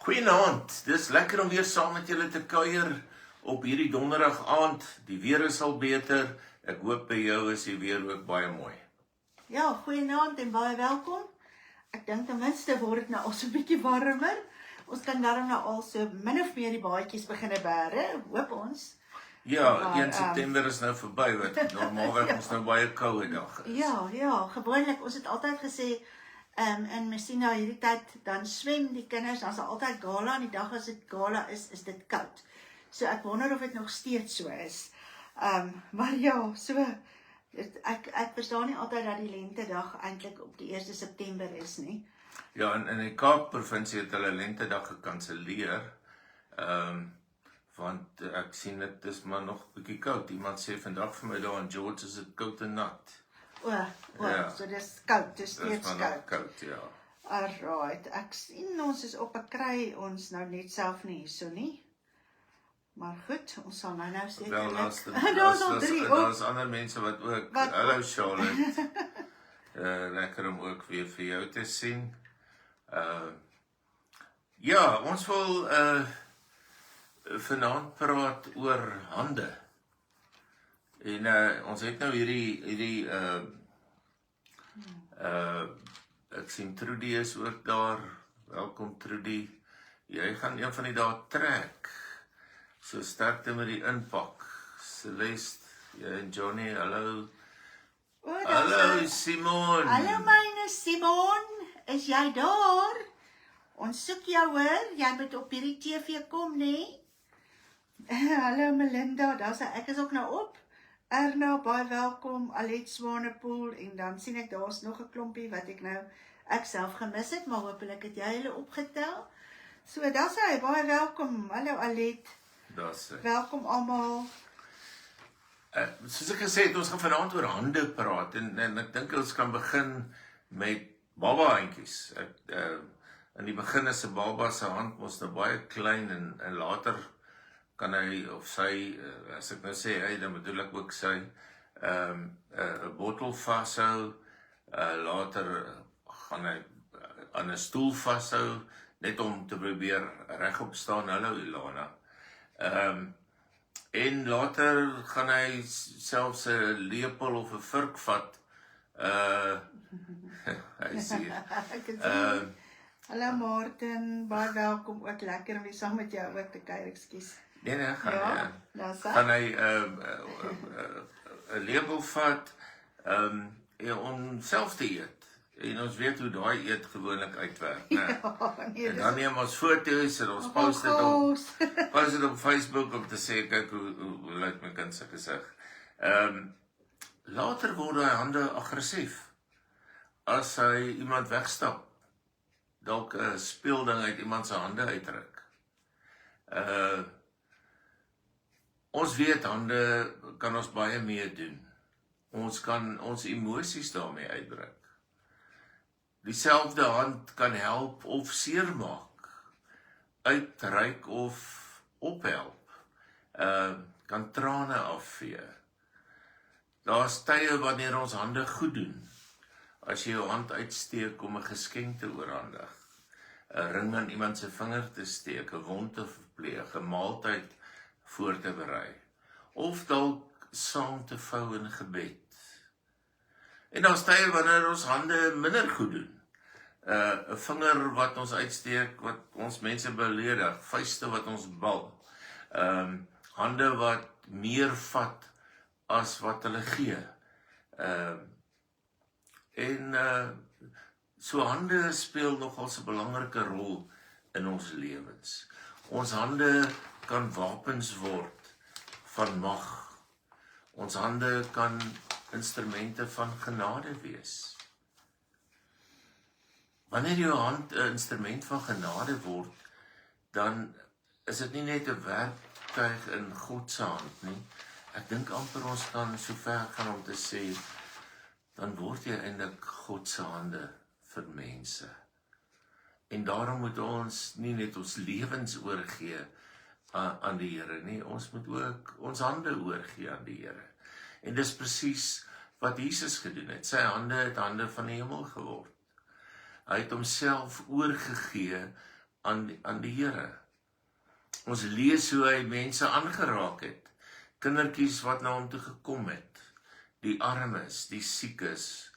Goeienaand, dis lekker om weer saam met julle te kuier op hierdie donderdag aand. Die weer is al beter. Ek hoop by jou is die weer ook baie mooi. Ja, goeienaand en baie welkom. Ek dink ten minste word dit nou al so 'n bietjie warmer. Ons kan daarom nou al so min of meer die baadjies begine bære, hoop ons. Ja, 1 September is nou verby, wat normaalweg ons nou baie koue dag is. Ja, gewoonlik, ons het altyd gesê, en Messina hierdie tyd, dan swem die kinders, dan is daar altyd gala, en die dag as dit gala is dit koud. So ek wonder of dit nog steeds so is. Maar ja, so, ek verstaan nie altyd dat die lentedag eintlik op die 1 September is nie. Ja, in die Kaap-provinsie het hulle lentedag gekanselleer, want ek sien dit is maar nog 'n bietjie koud. Iemand sê vandag vir my daar in George is dit koud en nat. Ja. So dis koud, dis steeds koud, ja. Alright, ek sien ons is op 'n kry, ons nou net self nie hierso nie. Maar goed, ons sal nou sekerlik. Wel, daar's ander mense wat ook, hallo Charlotte. Lekker om ook weer vir jou te sien. Ja, ons wil vanaand praat oor hande. En ons het nou hierdie ek sien Trudy is ook daar. Welkom Trudy. Jy gaan een van die dae trek. So sterkte met die inpak. Celeste, jy en Johnny, hallo. Hallo Simon. Hallo myne Simon, is jy daar? Ons soek jou hoor, jy moet op hierdie TV kom, nee? Hallo Melinda, ek is ook nou op. Erna, baie welkom, Alet Swanepoel, en dan sien ek daar's nog 'n klompie wat ek self gemis het, maar hopelik het jy hulle opgetel. So, daar's hy, baie welkom, hallo Alet. Welkom almal. Soos ek gesê het, ons gaan vanaand oor hande praat, en ek dink ons kan begin met baba-handjies. In die begin is 'n baba se hand mos nou baie klein, en later kan hy of sy, as ek nou sê hy, dan bedoel ek ook sy, 'n bottel vashou, later gaan hy aan 'n stoel vashou, net om te probeer regop staan. Hallo Ilana. En later gaan hy selfs 'n lepel of 'n vurk vat. Hy sê. Hallo Martin, baie welkom, ook lekker om weer saam met jou ook te kuier, ekskuus. Nee, gaan hy 'n lepel vat om self te eet. En ons weet hoe daai eet gewoonlik uitwerk, né? En dan neem ons foto's en ons post dit op Facebook om te sê, kyk hoe lyk my kind se gesig. Later word hy hande aggressief. As hy iemand wegstap, dalk 'n speelding uit iemand se hande uitruk. Ons weet hande kan ons baie mee doen. Ons kan ons emosies daarmee uitdruk. Dieselfde hand kan help of seermaak, uitreik of ophelp, kan trane afvee. Daar's tye wanneer ons hande goed doen. As jy jou hand uitsteek om 'n geskenk te oorhandig, 'n ring aan iemand se vinger te steek, 'n wond te verpleeg, 'n maaltyd voor te berei, of dalk saam te vou in gebed. En daar's tye wanneer ons hande minder goed doen. 'n vinger wat ons uitsteek, wat ons mense beledig, vuiste wat ons bal, hande wat meer vat as wat hulle gee. So hande speel nogal 'n belangrike rol in ons lewens. Ons hande kan wapens word van mag. Ons hande kan instrumente van genade wees. Wanneer jou hand 'n instrument van genade word, dan is dit nie net 'n werktuig in God se hand nie. Ek dink amper ons kan so ver gaan om te sê, dan word jy eintlik God se hande vir mense. En daarom moet ons nie net ons lewens oorgee aan die Here nie, ons moet ook ons hande oorgee aan die Here. En dis presies wat Jesus gedoen het. Sy hande het hande van die hemel geword. Hy het homself oorgegee aan die Here. Ons lees hoe hy mense aangeraak het. Kindertjies wat na hom toe gekom het. Die armes, die siekes,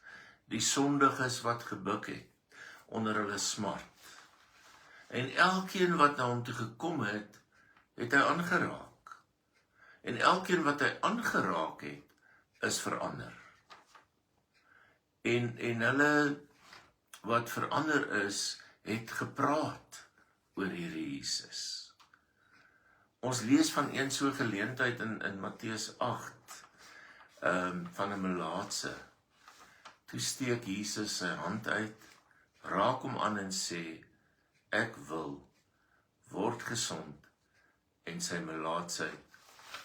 die sondiges wat gebuk het onder hulle smart. En elkeen wat na hom toe gekom het, het hy aangeraak. En elkeen wat hy aangeraak het, is verander. En hulle wat verander is, het gepraat oor hierdie Jesus. Ons lees van een so geleentheid in Matteus 8, van 'n melaatse. Toe steek Jesus sy hand uit, raak hom aan en sê, ek wil, word gesond, en sy melaatsheid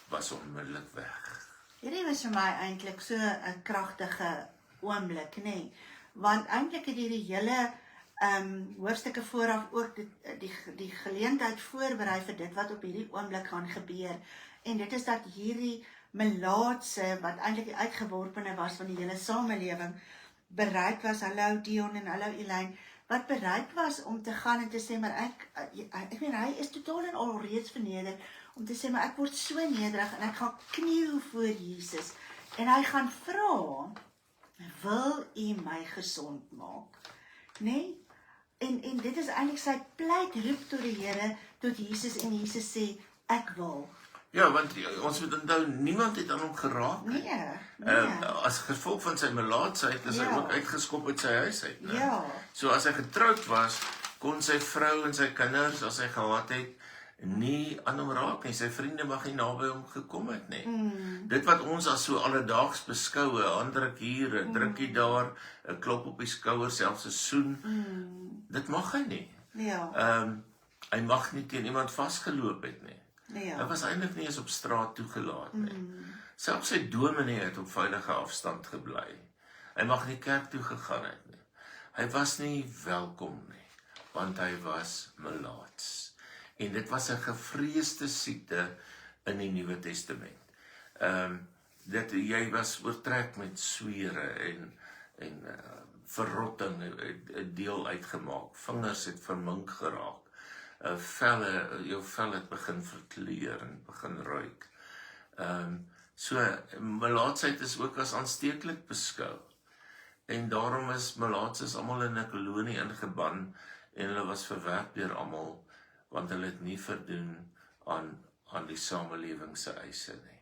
was onmiddellik weg. Hierdie was vir my eintlik so 'n kragtige oomblik, nê? Want eintlik het hierdie hele hoofstukke vooraf ook die geleentheid voorberei vir dit wat op hierdie oomblik gaan gebeur. En dit is dat hierdie melaatse, wat eintlik die uitgeworpene was van die hele samelewing, bereid was, hallo Dion en hallo Elaine, wat bereid was om te gaan en te sê, maar ek meen, hy is totaal en al reeds verneder, om te sê, maar ek word so nederig, en ek gaan kniel voor Jesus, en hy gaan vra, wil u my gesond maak? Nee? En dit is eintlik sy pleit roep tot die Here, tot Jesus, en Jesus sê, ek wil. Ja, want ons moet onthou, niemand het aan hom geraak. Nee. As gevolg van sy melaatsheid is hy ook uitgeskop uit sy huis uit. Ne? Ja. So as hy getroud was, kon sy vrou en sy kinders, as hy gehad het, nie aan hom raak nie. Sy vriende mag nie naby hom gekom het nie. Dit wat ons as so alledaags beskou, 'n handdruk hier, 'n drukkie daar, 'n klop op die skouer, selfs 'n soen, dit mag hy nie. Ja. Hy mag nie teen iemand vasgeloop het nie. Ja. Hy was eintlik nie eens op straat toegelaat nie. Selfs sy dominee het op veilige afstand gebly. Hy mag nie kerk toe gegaan het nie. Hy was nie welkom nie, want hy was melaats. En dit was 'n gevreesde siekte in die Nuwe Testament. Dat jy was oortrek met swere en verrotting, 'n deel uitgemaak. Vingers het vermink geraak. Jou vel het begin verkleur en begin ruik. So melaatsheid is ook as aansteeklik beskou. En daarom is melaatses almal in 'n kolonie ingeban en hulle was verwerp deur almal, want hulle het nie verdoen aan die samelewing se eise nie.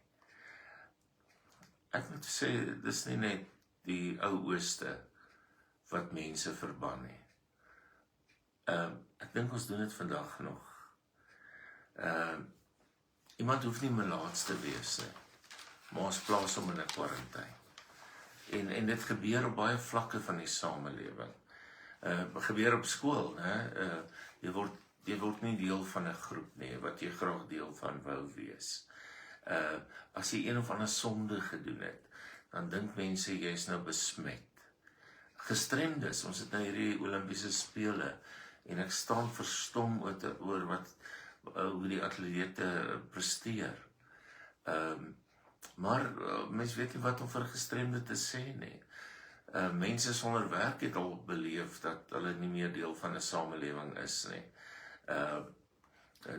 Ek moet sê, dis nie net die ou ooste wat mense verban nie. Ek dink ons doen dit vandag nog. Iemand hoef nie melaats te wees nie, maar ons plaas hom in 'n kwarantyne. En dit gebeur op baie vlakke van die samelewing. Gebeur op skool, né? Jy word nie deel van 'n groep nie, wat jy graag deel van wou wees. As jy een of ander sonde gedoen het, dan dink mense jy is nou besmet. Gestremdes, ons het nou hierdie Olimpiese spele, en ek staan verstom oor hoe die atlete presteer. Maar mense weet nie wat om vir gestremde te sê nie. Mense sonder werk het al beleef dat hulle nie meer deel van 'n samelewing is nie.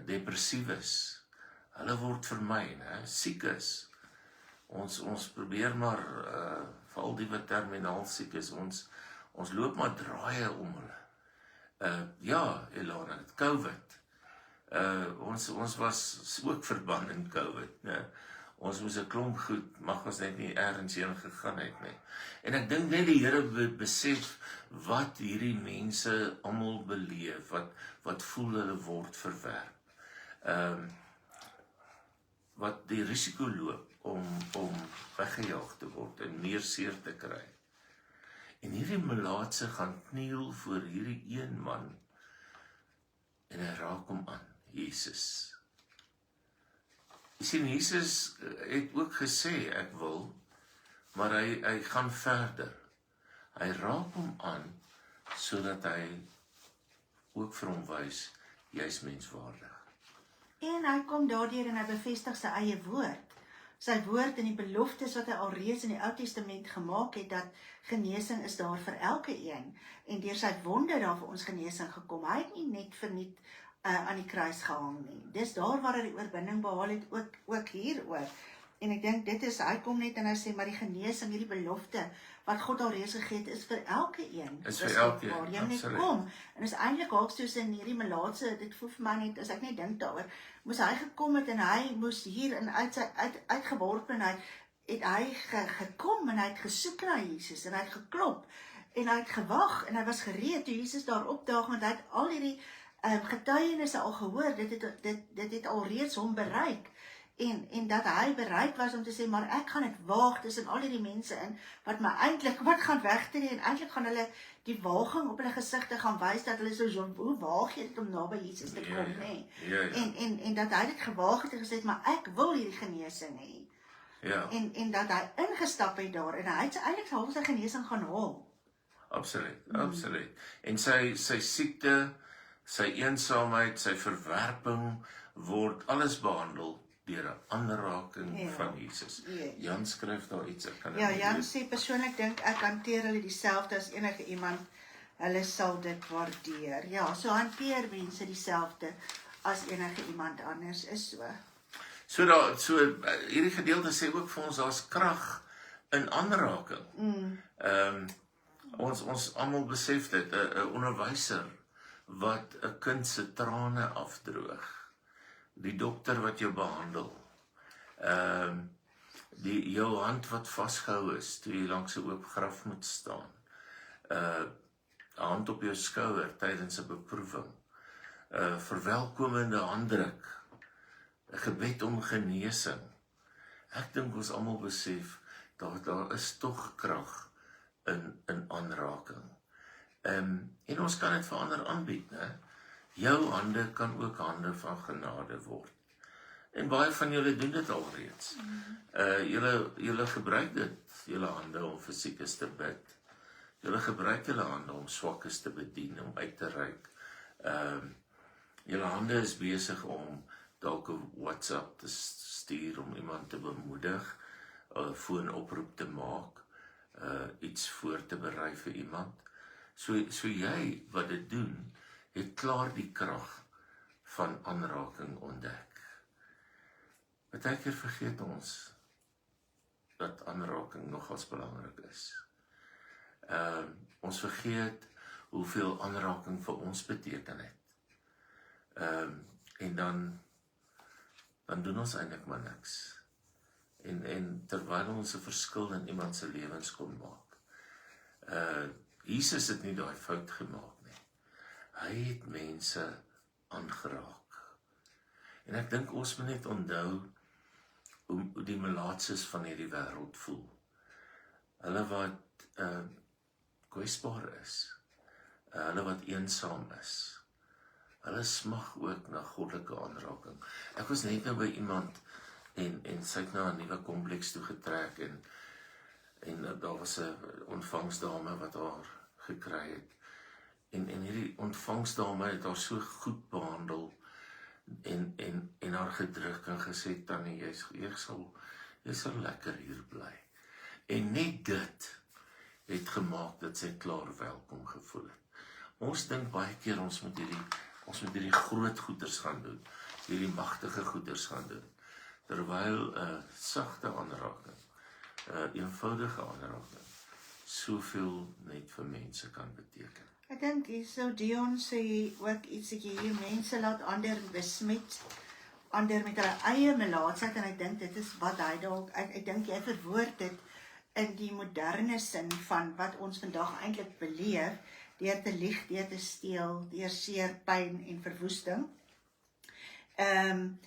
Depressiewes, hulle word vermy, siekes. Ons probeer maar, veral die wat terminaal siek is, ons loop maar draaie om hulle. Ja, Elana, COVID. Ons was ook verban in COVID, né? Ons moes 'n klomp goed, mag ons net nie ergens heen gegaan het nie. En ek dink net die Here besef wat hierdie mense almal beleef, wat voel hulle word verwerp. Wat die risiko loop om weggejaag te word en meer seer te kry. En hierdie melaatse gaan kniel voor hierdie een man en hy raak hom aan, Jesus. Jy sien, Jesus het ook gesê, ek wil, maar hy gaan verder. Hy raak hom aan, sodat hy ook vir hom wys, jy is menswaardig. En hy kom daardeur en hy bevestig sy eie woord. sy woord en die beloftes wat hy alreeds in die Ou Testament gemaak het, dat genesing is daar vir elke een. En deur sy wonde daar vir ons genesing gekom. Hy het nie net verniet aan die kruis gehang nie. Dis daar waar hy die oorwinning behaal het, ook hieroor. En ek dink dit is, hy kom net en hy sê, maar die genesing, hierdie belofte, wat God alreeds gegee het, is vir elke een. Is vir elke een, Jy moet net absoluut. kom. En is eintlik haaks soos in hierdie melaatse, dit voel vir my net, as ek net dink daaroor, moes hy gekom het en hy moes hier en uitgeworpen, en hy gekom en hy het gesoek na Jesus en hy het geklop en hy het gewag en hy was gereed toe Jesus daar opdaag, want hy het al hierdie getuienisse al gehoor, dit het al reeds hom bereik. En dat hy bereid was om te sê, maar ek gaan dit waag tussen al die mense in, wat gaan wegtree, en eintlik gaan hulle die waaging op hulle gesigte gaan wys, dat hulle so, hoe waag jy dit om naby Jesus te kom, nee? En dat hy dit gewaag het en gesê, maar ek wil hierdie genesing hê. Ja, En dat hy ingestap het daar, en hy het eintlik half sy genesing gaan haal. absoluut. En sy siekte, sy eensaamheid, sy verwerping, word alles behandel deur 'n aanraking van Jesus. Jan skryf daar iets, ek kan Ja, Jan sê, persoonlik dink ek hanteer hulle dieselfde as enige iemand, hulle sal dit waardeer. Ja, so hanteer mense dieselfde as enige iemand anders, is so. Hierdie gedeelte sê ook vir ons, daar's krag in aanraking. Ons almal besef dit, 'n onderwyser wat 'n kind se trane afdroog, die dokter wat jou behandel, jou hand wat vasgehou is, toe jy langs 'n oop graf moet staan, 'n hand op jou skouer tydens 'n beproewing, verwelkomende handdruk, 'n gebed om genesing. Ek dink ons almal besef, daar is tog krag in aanraking. En ons kan dit vir ander aanbied, né? Jou hande kan ook hande van genade word. En baie van julle doen dit alreeds. Julle gebruik dit, julle hande om vir siekes te bid. Julle gebruik julle hande om swakkes te bedien, om uit te reik. Julle hande is besig om dalk 'n WhatsApp te stuur, om iemand te bemoedig, 'n foonoproep te maak, iets voor te berei vir iemand. So jy wat dit doen, het klaar die krag van aanraking ontdek. Partykeer vergeet ons dat aanraking nogals belangrik is. Ons vergeet hoeveel aanraking vir ons beteken het. En dan doen ons eintlik maar niks. En terwyl ons 'n verskil in iemand se lewens kon maak. Jesus het nie daai fout gemaak nie. Hy het mense aangeraak. En ek dink ons moet net onthou hoe die melaatses van hierdie wêreld voel. Hulle wat kwesbaar is. Hulle wat eensaam is. Hulle smag ook na goddelike aanraking. Ek was net nou by iemand en sy het na 'n nuwe kompleks toe getrek en daar was 'n ontvangsdame wat haar gekry het. En hierdie ontvangsdame het haar so goed behandel en haar gedruk en gesê, Tannie, jy sal lekker hier bly. En net dit het gemaak dat sy klaar welkom gevoel het. Ons dink baie keer ons moet hierdie groot goeders gaan doen, hierdie magtige goeders gaan doen, terwyl 'n sagte aanraking, 'n eenvoudige aanraking, soveel net vir mense kan beteken. Ek dink hierso Dion sê ook iets dat jy hier mense laat ander besmet, ander met hulle eie melaatsheid, en ek dink dit is wat hy dalk, ek dink jy verwoord dit in die moderne sin van wat ons vandag eintlik beleef, deur te lieg, deur te steel, deur seer, pyn en verwoesting. En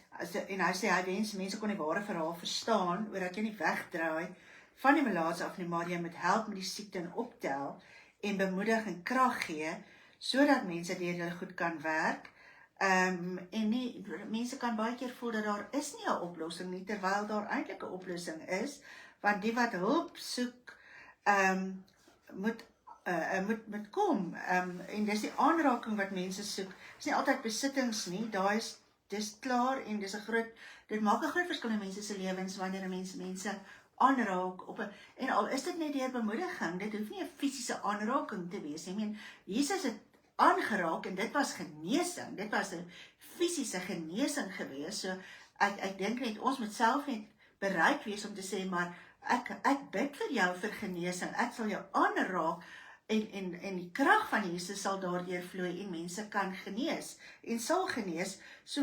hy sê hy wens mense kon die ware verhaal verstaan, oor dat jy nie wegdraai van die melaats af nie, maar jy moet help met die siekte en optel en bemoedig en krag gee, sodat mense deur hulle goed kan werk. En nie, mense kan baie keer voel dat daar is nie 'n oplossing nie, terwyl daar eintlik 'n oplossing is, want die wat hulp soek, moet kom, en dis die aanraking wat mense soek. Dis nie altyd besittings nie, daar is dis klaar en dit maak 'n groot verskil in mense se lewens wanneer 'n mense aanraak en al is dit net deur bemoediging, dit hoef nie 'n fisiese aanraking te wees nie. Ek meen, Jesus het aangeraak en dit was genesing, dit was 'n fisiese genesing gewees. So ek dink net ons moet self net bereid wees om te sê, maar ek bid vir jou vir genesing, ek sal jou aanraak en die krag van Jesus sal daardeur vloei en mense kan genees en sal genees. So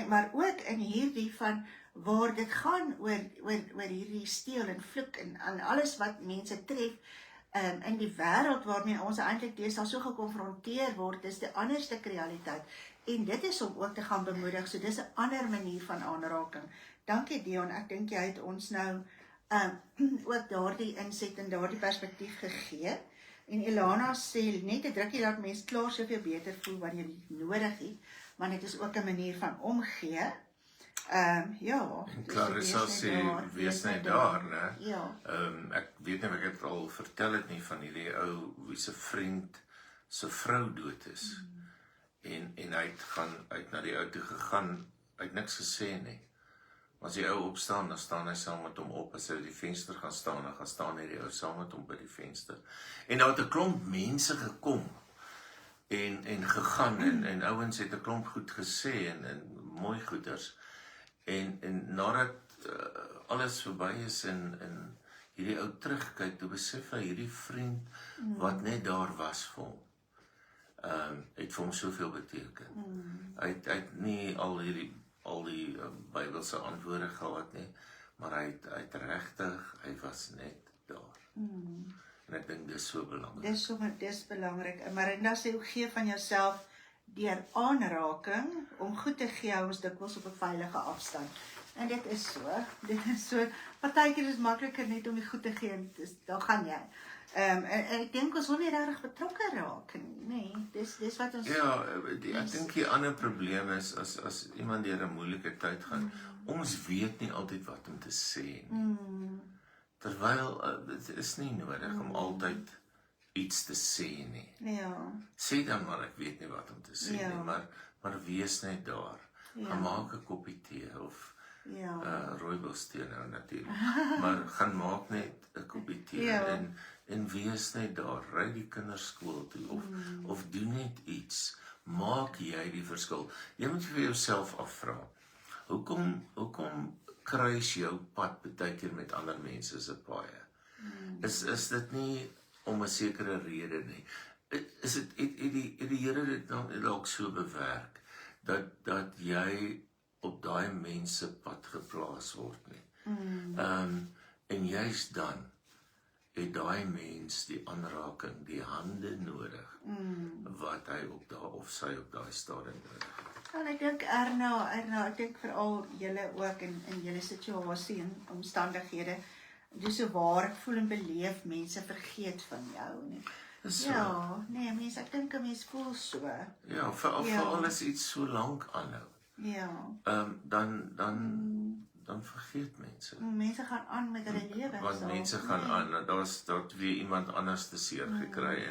maar ook in hierdie van waar dit gaan oor hierdie steel en vloek en alles wat mense tref in die wêreld waarmee ons eintlik deesdae so gekonfronteer word, dis die anderste realiteit. En dit is om ook te gaan bemoedig, so dis 'n ander manier van aanraking. Dankie Dion, ek dink jy het ons nou ook daardie inset en daardie perspektief gegee. En Elana sê, net 'n drukkie laat mens klaar soveel beter voel wanneer jy dit nodig het, maar dit is ook 'n manier van omgee. Ja. En Clarissa sê, wees net daar, né? Ja. Ek weet nie of ek het al vertel het nie van hierdie ou wie se vriend se vrou dood is. En hy het na die ou toe gegaan, hy het niks gesê nie. Maar as die ou opstaan, dan staan hy saam met hom op. As hy by die venster gaan staan, dan gaan staan hy die ou saam met hom by die venster. En daar het 'n klomp mense gekom en gegaan en ouens het 'n klomp goed gesê en mooi goeders. En nadat alles verby is en hierdie ou terugkyk, toe besef hy hierdie vriend wat net daar was vir hom. Het vir hom soveel beteken. Hy het nie al die Bybelse antwoorde gehad nie, maar hy het regtig, hy was net daar. En ek dink dis so belangrik. Dis belangrik. Marinda sê, gee van jouself deur aanraking, om goed te gee, hou ons dikwels op 'n veilige afstand. En dit is so, partykeer is het makliker net om die goed te gee, en dan gaan jy. En ek dink ons wil nie regtig betrokke raak nie, dis wat ons... Ja, ek dink die ander probleem is, as iemand deur 'n moeilike tyd gaan, ons weet nie altyd wat om te sê nie. Terwyl, dit is nie nodig om altyd iets te sê nie. Ja. Sê dan maar, ek weet nie wat om te sê nie, maar wees net daar. Gaan maak 'n koppie tee, of rooibos tee nou natuurlik. Maar gaan maak net 'n koppie tee en wees net daar. Ry die kinders skool toe of doen net iets. Maak jy die verskil. Jy moet vir jouself afvra. Hoekom kruis jou pad baie keer met ander mense se paaie? Is dit nie om 'n sekere rede nie? Is dit het die Here dit dalk so bewerk dat jy op daai mense pad geplaas word nie. En juist dan het daai mens die aanraking, die hande nodig wat hy of sy op daai stadium nodig het. En ek dink Erna, ek dink veral julle ook in julle situasie en omstandighede, dis so waar ek voel en beleef mense vergeet van jou nie. So. Ja, nee, mense, ek dink 'n mens voel so. Ja, veral as iets so lank aanhou. Ja. Dan vergeet mense. Mense gaan aan met hulle lewens. Want mense gaan aan, daar weer iemand anders te seer gekry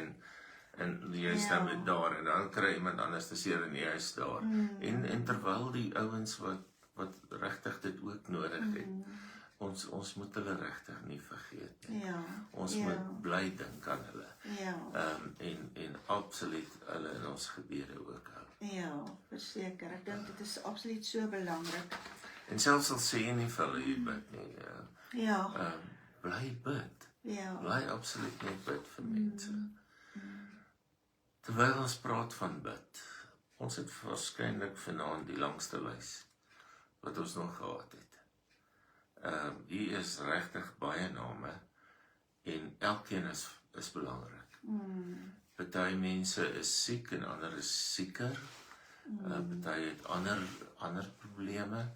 en jy staan met daar en dan kry iemand anders te seer en jy is daar. En terwyl die ouens wat regtig dit ook nodig het, ons moet hulle regtig nie vergeet nie. Ons moet bly dink aan hulle. En absoluut hulle in ons gebede ook hou. Ja, verseker. Ek dink dit is absoluut so belangrik. En selfs al sê jy nie vir hulle jy bid nie. Bly bid. Bly absoluut net bid vir mense. Terwyl ons praat van bid, ons het waarskynlik vanaand die langste lys wat ons nog gehad het. Hier is regtig baie name en elkeen is belangrik. Party mense is siek en ander is sieker. Party het ander probleme.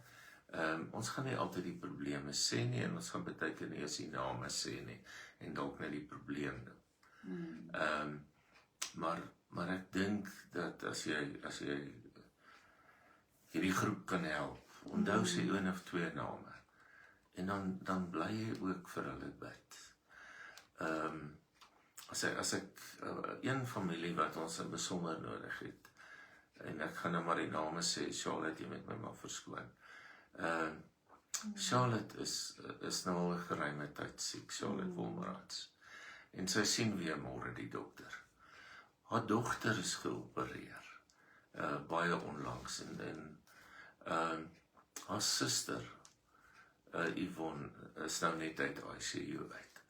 Ons gaan nie altyd die probleme sê nie en ons gaan baie keer nie eens die name sê nie en dalk net die probleem doen. Maar ek dink dat as jy hierdie groep kan help, onthou sê een of twee name. En dan bly jy ook vir hulle bid. As ek een familie wat ons in besonder nodig het, en ek gaan nou maar die name sê, Charlotte, jy met my maar verskoon. Charlotte is nou al 'n geruime tyd siek, Charlotte Wolmarads. En sy sien weer môre die dokter. Haar dogter is geopereer, baie onlangs, en haar suster, Yvonne, is nou net uit ICU uit.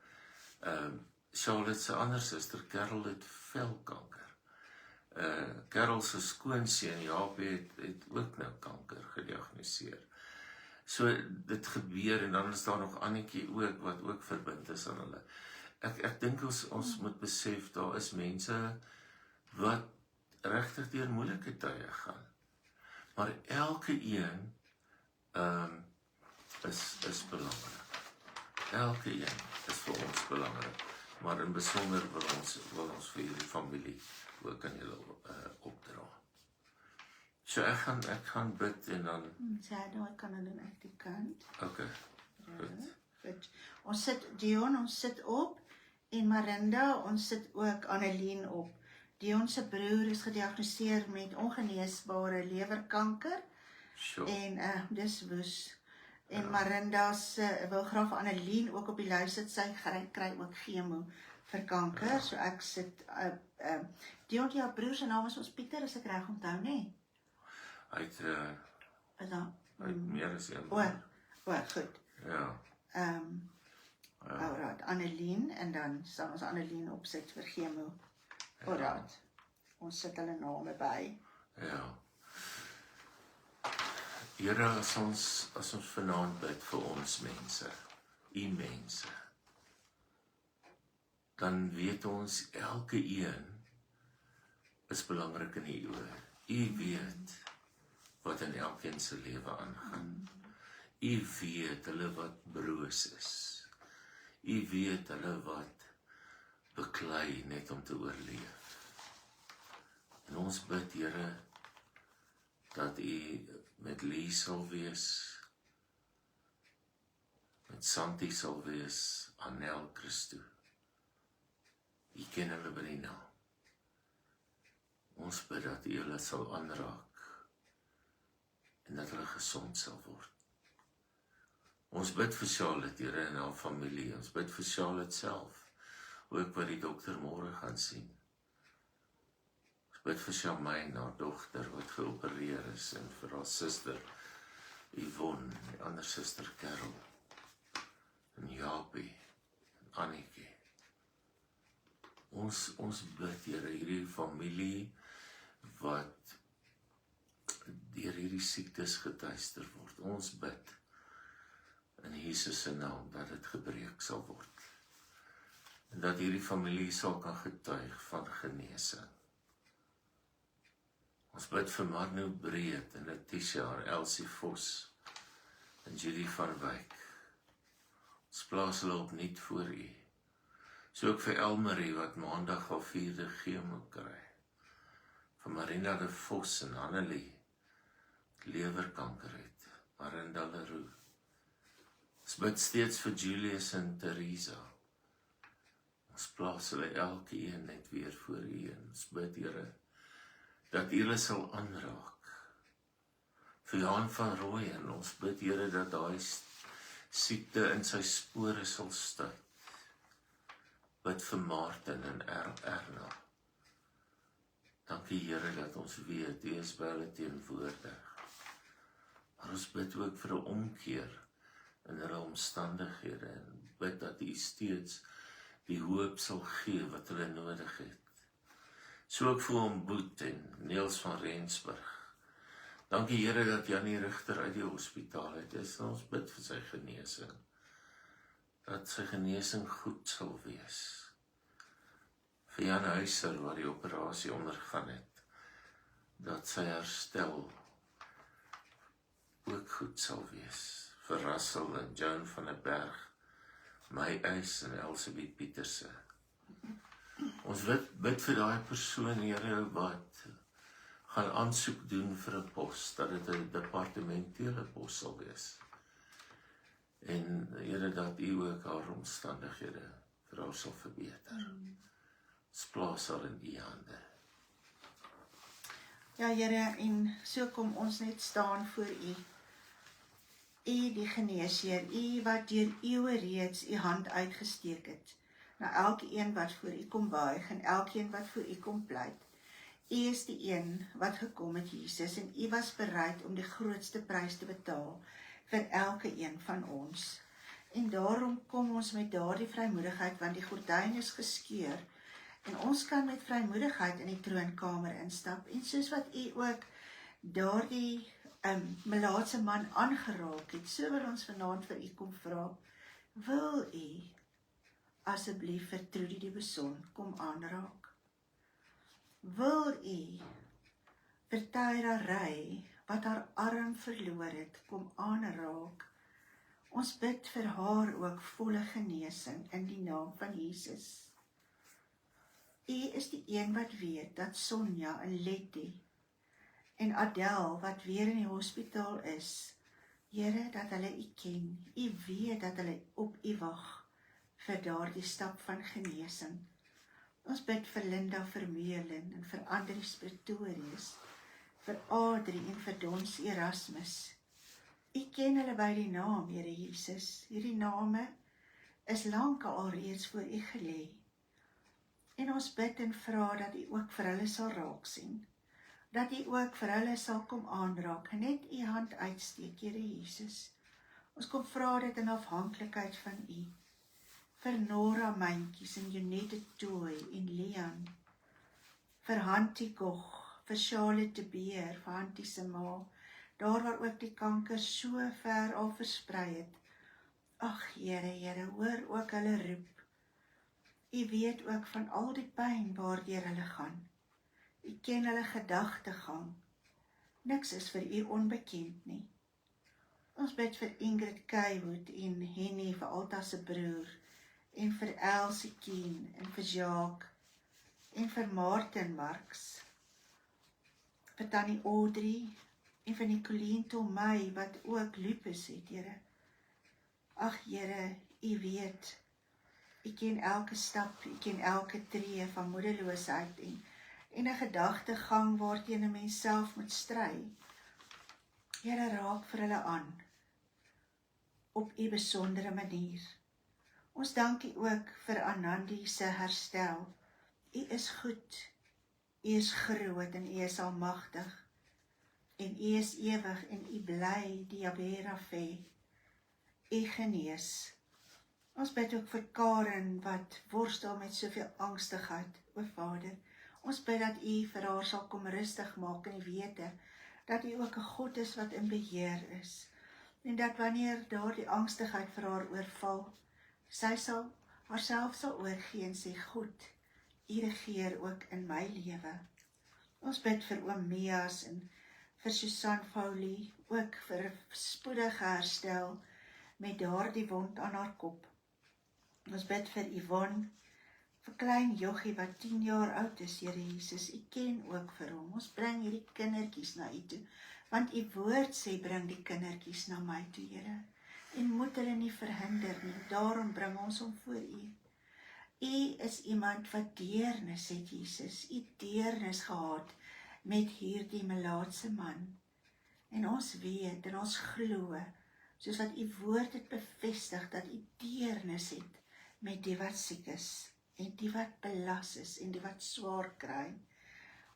Charlotte se ander suster, Carol, het velkanker. Carol se skoonseun, Jaapie, het ook nou kanker gediagnoseer. So dit gebeur, en dan is daar nog Annetjie ook, wat ook verbind is aan hulle. Ek dink ons moet besef, daar is mense wat regtig deur moeilike tye gaan. Maar elke een is belangrik. Elke een is vir ons belangrik. Maar in besonder wil ons vir hierdie familie ook aan julle opdra. So ek gaan bid en dan... Ek kan nou doen uit die kant. Okay, goed. Goed. Ons sit Dion, ons sit op, en Marinda, ons sit ook Annelien op. Dion se broer is gediagnoseer met ongeneesbare lewerkanker, Sure. en dis woes. En Marinda wil graag Annelien ook op die lys sit, sy kry ook chemo vir kanker, so ek sit, Dion, jou broer se naam is ons Pieter, as ek reg onthou, nee? Hy het meer as een. Goed. Ja. Alright, Annelien, en dan sal ons Annelien opsit vir chemo. Alright, ons sit hulle name by. Ja. Here, as ons vanaand bid vir ons mense, u mense, dan weet ons elke een is belangrik in u oor. U weet wat in elkeen se lewe aangaan. U weet hulle wat broos is. U weet hulle wat beklei net om te oorleef. En ons bid, Here, dat u met Lee sal wees, met Santi sal wees, Anel, Christo. U ken hulle by die naam. Ons bid dat u hulle sal aanraak en dat hulle gesond sal word. Ons bid vir Charlotte, Here, en haar familie. Ons bid vir Charlotte self, ook wat die dokter môre gaan sien. Ons bid vir Charmaine, haar dogter, wat geopereer is, en vir haar suster Yvonne, die ander suster Carol, en Jaapie, en Annetjie. Ons bid, Here, hierdie familie wat deur hierdie siektes getuister word. Ons bid in Jesus se naam dat dit gebreek sal word. En dat hierdie familie sal kan getuig van genesing. Ons bid vir Marno Breed en Letitia, Elsie Vos en Julie van Wyk. Ons plaas hulle opnuut voor u. So ook vir Elmarie wat maandag al 4de chemo kry. Vir Marina de Vos en Annelie lewerkanker het. Marinda Leroux. Ons bid steeds vir Julius en Teresa. Ons plaas hulle elke een net weer voor u en ons bid, Here, dat u hulle sal aanraak. Vir Johan van Rooyen, ons bid, Here, dat daai siekte in sy spore sal stuit. Bid vir Martin en Erna. Dankie, Here, dat ons weet, u is by hulle teenwoordig. Maar ons bid ook vir 'n omkeer in hulle omstandighede en bid dat u steeds die hoop sal gee wat hulle nodig het. So ook vir hom Boet en Niels van Rensburg. Dankie, Here, dat Janie Rigter uit die hospitaal uit is en ons bid vir sy genesing. Dat sy genesing goed sal wees. Vir Jan Huiser wat die operasie ondergaan het, dat sy herstel ook goed sal wees. Vir Russell en Joan van der Berg, my eis en Elsabeth Pieterse. Ons bid vir daai persoon, Here, wat gaan aansoek doen vir 'n pos, dat dit 'n departementele pos sal wees. En Here, dat u ook haar omstandighede vir haar sal verbeter. Ons plaas haar in u hande. Ja, Here, en so kom ons net staan voor U. U die geneesheer, U wat deur eeue reeds U hand uitgesteek het, na elkeen wat voor U kom buig en elkeen wat voor U kom pleit. U is die een wat gekom het, Jesus, en U was bereid om die grootste prys te betaal vir elke een van ons. En daarom kom ons met daardie vrymoedigheid, want die gordyn is geskeur, en ons kan met vrymoedigheid in die troonkamer instap, en soos wat U ook daardie melaatse man aangeraak het, so wil ons vanaand vir U kom vra, wil U asseblief vir Trudy die Beson kom aanraak? Wil U vir Tyra Ray, wat haar arm verloor het, kom aanraak? Ons bid vir haar ook volle genesing in die naam van Jesus. U is die een wat weet dat Sonja en Letty en Adele, wat weer in die hospitaal is, Here, dat hulle U ken. U weet dat hulle op U wag vir daardie stap van genesing. Ons bid vir Linda Vermeulen en vir Andries Pretorius, vir Adrie en vir Dons Erasmus. U ken hulle by die naam, Here Jesus. Hierdie name is lankal alreeds voor U gelê. En ons bid en vra dat U ook vir hulle sal raak sien. Dat U ook vir hulle sal kom aanraak en net U hand uitsteek, Here Jesus. Ons kom vra dit in afhanklikheid van U. Vir Nora Myntjies en Jonette Tooi en Leon. Vir Hantie Koch, vir Charlotte de Beer, vir Hantie se ma, daar waar ook die kanker so ver al versprei het. Ag Here, hoor ook hulle roep. U weet ook van al die pyn waardeur hulle gaan. U ken hulle gedagtegang. Niks is vir U onbekend nie. Ons bid vir Ingrid Kaywood en Henny vir Alta se broer, en vir Elsie Keen, en vir Jacques, en vir Martin Marks, vir Tannie Audrey, en vir Nicoline Tomei, wat ook lupus het, Here. Ag Here, U weet, U ken elke stap, U ken elke tree van moedeloosheid en 'n gedagtegang waarteen 'n mens self moet stry. Here, raak vir hulle aan, op U besondere manier. Ons dank U ook vir Anandi se herstel. U is goed, U is groot en U is almagtig. En U is ewig en U bly die Yahweh Rapha. U genees. Ons bid ook vir Karen wat worstel met soveel angstigheid, o Vader. Ons bid dat U vir haar sal kom rustig maak in die wete dat U ook 'n God is wat in beheer is. En dat wanneer daardie angstigheid vir haar oorval, sy sal haarself sal oorgee en sê, goed, U regeer ook in my lewe. Ons bid vir oom Meas en vir Susan Foley, ook vir 'n spoedige herstel met daardie wond aan haar kop. Ons bid vir Yvonne, vir klein Joggie wat 10 jaar oud is, Here Jesus. U ken ook vir hom. Ons bring hierdie kindertjies na U toe, want U woord sê, bring die kindertjies na my toe, Here. En moet hulle nie verhinder nie, daarom bring ons hom voor U. U is iemand wat deernis het, Jesus. U deernis gehad met hierdie melaatse man. En ons weet en ons glo, soos wat U woord het bevestig, dat U deernis het met die wat siek is, en die wat belas is, en die wat swaar kry.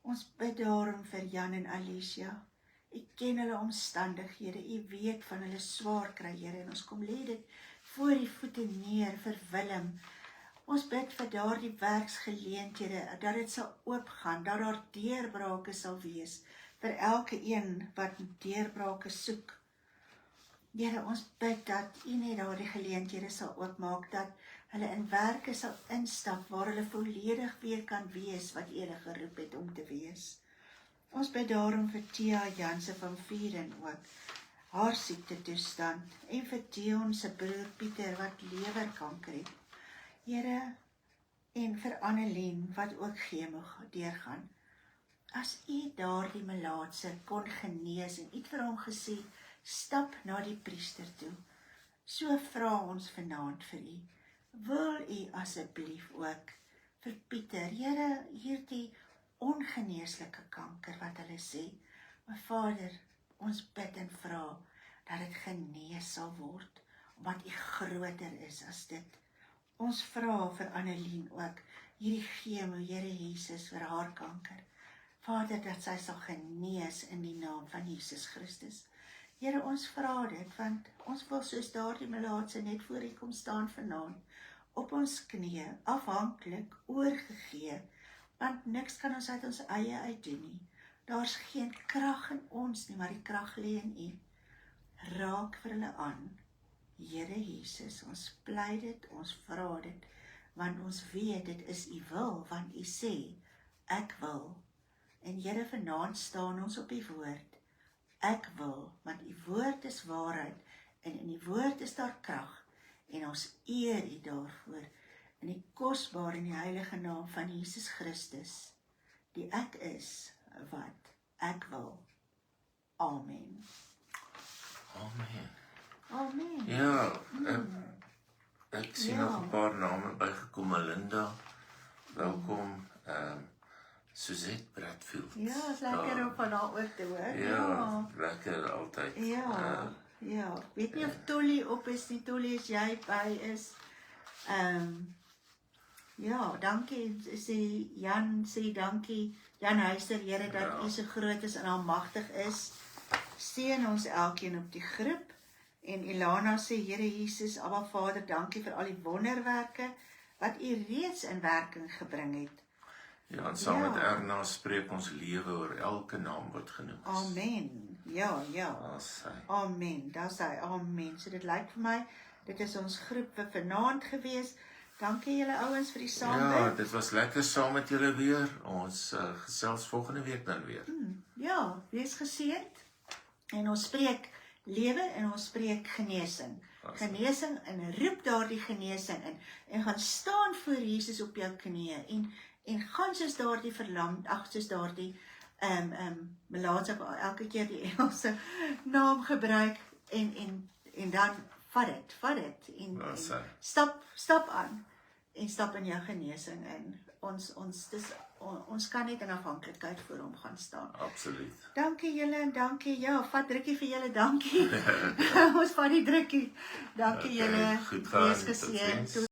Ons bid daarom vir Jan en Alicia. U ken hulle omstandighede, U weet van hulle swaar kry, Here, en ons kom lê dit voor U voete neer vir Willem. Ons bid vir daardie werksgeleenthede, dat dit sal oopgaan, dat daar deurbrake sal wees, vir elke een wat deurbrake soek. Here, ons bid dat U net daardie geleenthede sal oopmaak, dat hulle in werke sal instap, waar hulle volledig weer kan wees, wat U hulle geroep het om te wees. Ons bid daarom vir Tia Janse van Vieren ook, haar siekte toestand, en vir Dion se broer Pieter, wat lewerkanker het. Here, en vir Annelien, wat ook chemo deurgaan. As U daardie melaatse kon genees, en U het vir hom gesê, stap na die priester toe. So vra ons vanaand vir U. Wil U asseblief ook vir Pieter, Here, hierdie ongeneeslike kanker wat hulle sê. Maar Vader, ons bid en vra dat dit genees sal word, omdat U groter is as dit. Ons vra vir Annelien ook, hierdie chemo, Here Jesus, vir haar kanker. Vader, dat sy sal genees in die naam van Jesus Christus. Here, ons vra dit, want ons wil soos daardie melaatse net voor U kom staan vanaand, op ons knieë, afhanklik, oorgegee, want niks kan ons uit ons eie uitdoen nie. Daar's geen krag in ons nie, maar die krag lê in U. Raak vir hulle aan. Here Jesus, ons pleit dit, ons vra dit, want ons weet dit is U wil, want U sê, ek wil. En Here, vanaand staan ons op U woord. Ek wil, want U woord is waarheid, en in U woord is daar krag, en ons eer U daarvoor, in die kosbare en die heilige naam van Jesus Christus, die ek is, wat ek wil. Amen. Amen. Amen. Ja, ek sien nog 'n paar name bygekom. Melinda, welkom. Suzette Bradfield. Ja, is lekker om van haar oor te hoor. Ja, lekker altyd. Ja. Weet nie of Tolly op is nie. Tolly, as jy by is. Ja, dankie, sê dankie, Jan Huister, Here, dat U so groot is en almagtig is. Seën ons elkeen op die groep. En Ilana sê, Here Jesus, Abba Vader, dankie vir al die wonderwerke wat U reeds in werking gebring het. Ja, en saam met Erna spreek ons lewe oor elke naam wat genoem is. Amen. Ja. Daar's hy. Amen. Daar's hy. Amen. So dit lyk vir my, dit is ons groep vir vanaand gewees. Dankie julle ouens vir die saambid. Ja, dit was lekker saam met julle weer. Ons gesels volgende week dan weer. Ja, wees geseënd. En ons spreek lewe en ons spreek genesing. Genesing en roep daardie genesing in. En gaan staan voor Jesus op jou knieë en gaan soos daardie verlamd, soos daardie melaatse elke keer die Engelse naam gebruik en dan vat dit en stap aan en stap in jou genesing in. Ons kan net in afhanklikheid voor hom gaan staan. Absoluut. Dankie julle en dankie. Ja, vat drukkie vir julle, dankie. Ons vat die drukkie. Dankie julle. Goed gaan. Wees geseënd.